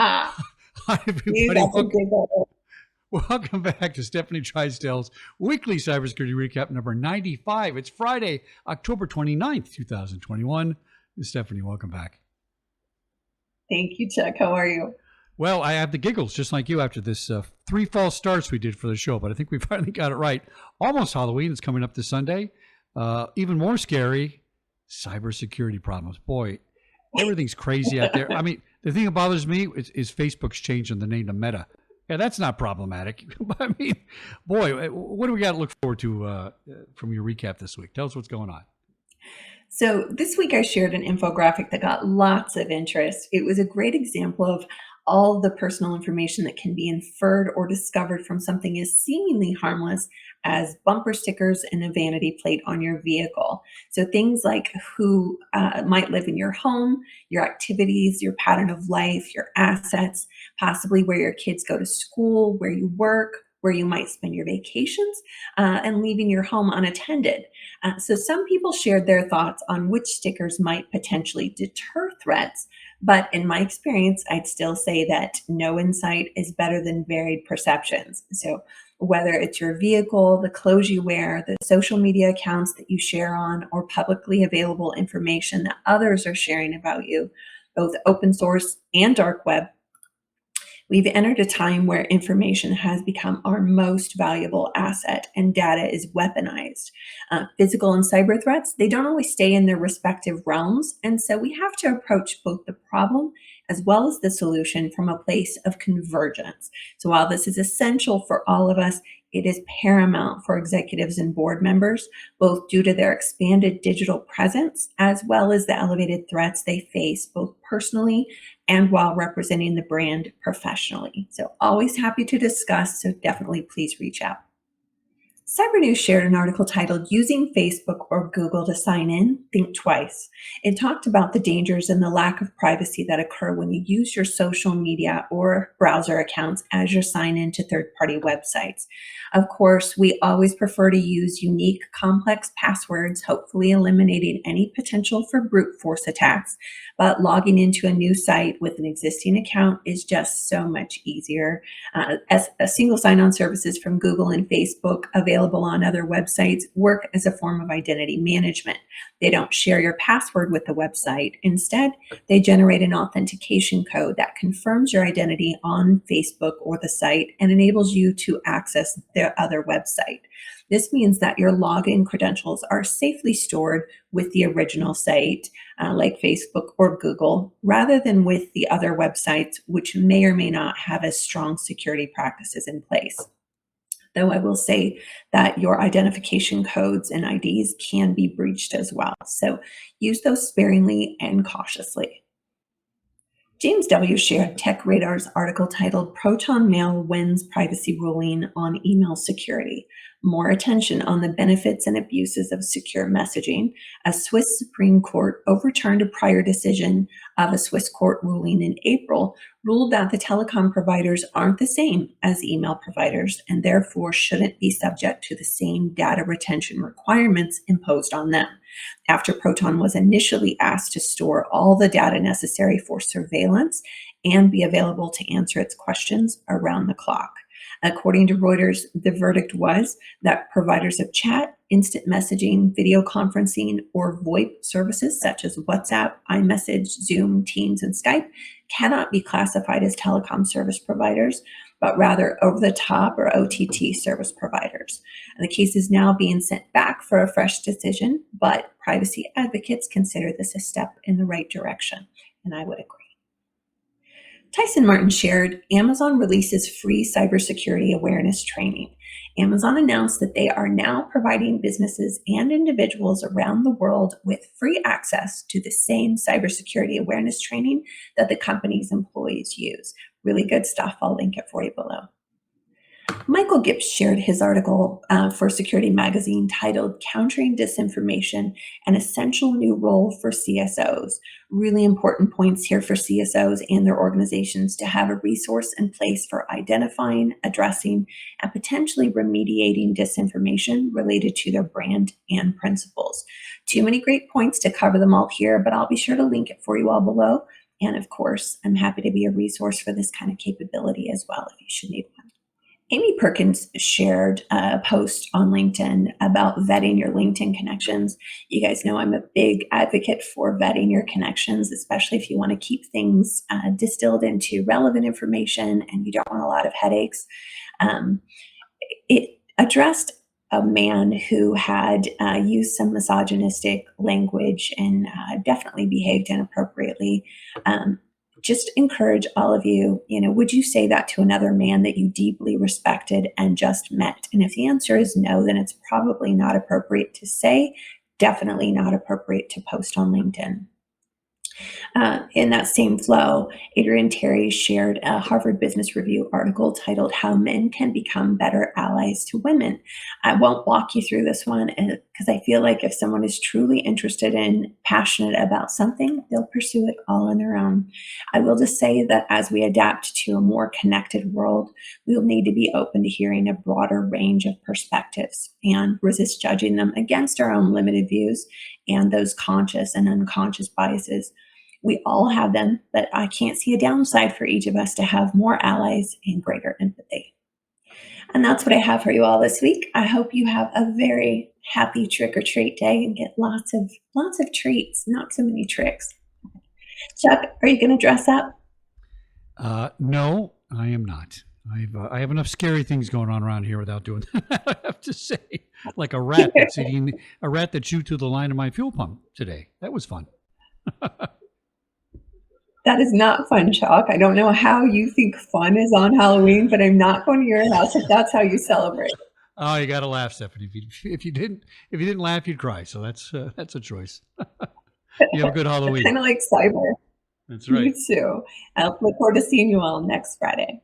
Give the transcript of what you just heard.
Hi, You everybody. got to giggle. Welcome back to Stefanie Drysdale's weekly cybersecurity recap number 95. It's Friday, October 29th, 2021. Stefanie, welcome back. Thank you, Chuck. How are you? Well, I have the giggles just like you after this 3 false starts we did for the show, but I think we finally got it right. Almost Halloween. It's coming up this Sunday. Even more scary, cybersecurity problems. Boy, everything's crazy out there. I mean, the thing that bothers me is Facebook's changing the name to Meta. Yeah, that's not problematic. But I mean, boy, what do we got to look forward to from your recap this week? Tell us what's going on. So this week I shared an infographic that got lots of interest. It was a great example of all the personal information that can be inferred or discovered from something as seemingly harmless as bumper stickers and a vanity plate on your vehicle. So things like who might live in your home, your activities, your pattern of life, your assets, possibly where your kids go to school, where you work, where you might spend your vacations, and leaving your home unattended. So some people shared their thoughts on which stickers might potentially deter threats. But in my experience, I'd still say that no insight is better than varied perceptions. So whether it's your vehicle, the clothes you wear, the social media accounts that you share on, or publicly available information that others are sharing about you, both open source and dark web, we've entered a time where information has become our most valuable asset and data is weaponized. Physical and cyber threats, they don't always stay in their respective realms. And so we have to approach both the problem as well as the solution from a place of convergence. So while this is essential for all of us, it is paramount for executives and board members, both due to their expanded digital presence as well as the elevated threats they face both personally and while representing the brand professionally. So always happy to discuss, so definitely please reach out. Cyber News shared an article titled Using Facebook or Google to Sign In, Think Twice. It talked about the dangers and the lack of privacy that occur when you use your social media or browser accounts as your sign in to third-party websites. Of course, we always prefer to use unique, complex passwords, hopefully eliminating any potential for brute force attacks. But logging into a new site with an existing account is just so much easier. As a single sign-on services from Google and Facebook available on other websites work as a form of identity management. They don't share your password with the website. Instead, they generate an authentication code that confirms your identity on Facebook or the site and enables you to access their other website. This means that your login credentials are safely stored with the original site, like Facebook or Google, rather than with the other websites, which may or may not have as strong security practices in place. Though I will say that your identification codes and IDs can be breached as well. So use those sparingly and cautiously. James W. shared Tech Radar's article titled Protonmail Wins Privacy Ruling on Email Security. More attention on the benefits and abuses of secure messaging. A Swiss Supreme Court overturned a prior decision of a Swiss court ruling in April, ruled that the telecom providers aren't the same as email providers and therefore shouldn't be subject to the same data retention requirements imposed on them. After Proton was initially asked to store all the data necessary for surveillance and be available to answer its questions around the clock. According to Reuters, the verdict was that providers of chat, instant messaging, video conferencing, or VoIP services such as WhatsApp, iMessage, Zoom, Teams, and Skype cannot be classified as telecom service providers, but rather over-the-top or OTT service providers. And the case is now being sent back for a fresh decision, but privacy advocates consider this a step in the right direction, and I would agree. Tyson Martin shared, Amazon releases free cybersecurity awareness training. Amazon announced that they are now providing businesses and individuals around the world with free access to the same cybersecurity awareness training that the company's employees use. Really good stuff. I'll link it for you below. Michael Gibbs shared his article for Security Magazine titled Countering Disinformation, an Essential New Role for CISOs. Really important points here for CISOs and their organizations to have a resource in place for identifying, addressing, and potentially remediating disinformation related to their brand and principles. Too many great points to cover them all here, but I'll be sure to link it for you all below. And of course, I'm happy to be a resource for this kind of capability as well if you should need one. Amy Perkins shared a post on LinkedIn about vetting your LinkedIn connections. You guys know I'm a big advocate for vetting your connections, especially if you want to keep things distilled into relevant information and you don't want a lot of headaches. It addressed a man who had used some misogynistic language and definitely behaved inappropriately. Just encourage all of you, would you say that to another man that you deeply respected and just met? And if the answer is no, then it's probably not appropriate to say, definitely not appropriate to post on LinkedIn. In that same flow, Adrian Terry shared a Harvard Business Review article titled How Men Can Become Better Allies to Women. I won't walk you through this one because I feel like if someone is truly interested and passionate about something, they'll pursue it all on their own. I will just say that as we adapt to a more connected world, we'll need to be open to hearing a broader range of perspectives and resist judging them against our own limited views and those conscious and unconscious biases. We all have them, but I can't see a downside for each of us to have more allies and greater empathy. And that's what I have for you all this week. I hope you have a very happy trick or treat day and get lots of treats, not so many tricks. Chuck, are you going to dress up? No, I am not. I have enough scary things going on around here without doing that. I have to say, like a rat that chewed through the line of my fuel pump today. That was fun. That is not fun, Chuck. I don't know how you think fun is on Halloween, but I'm not going to your house if that's how you celebrate. Oh, you got to laugh, Stephanie. If you didn't laugh, you'd cry. So that's a choice. You have a good Halloween. Kind of like cyber. That's right. You too. I look forward to seeing you all next Friday.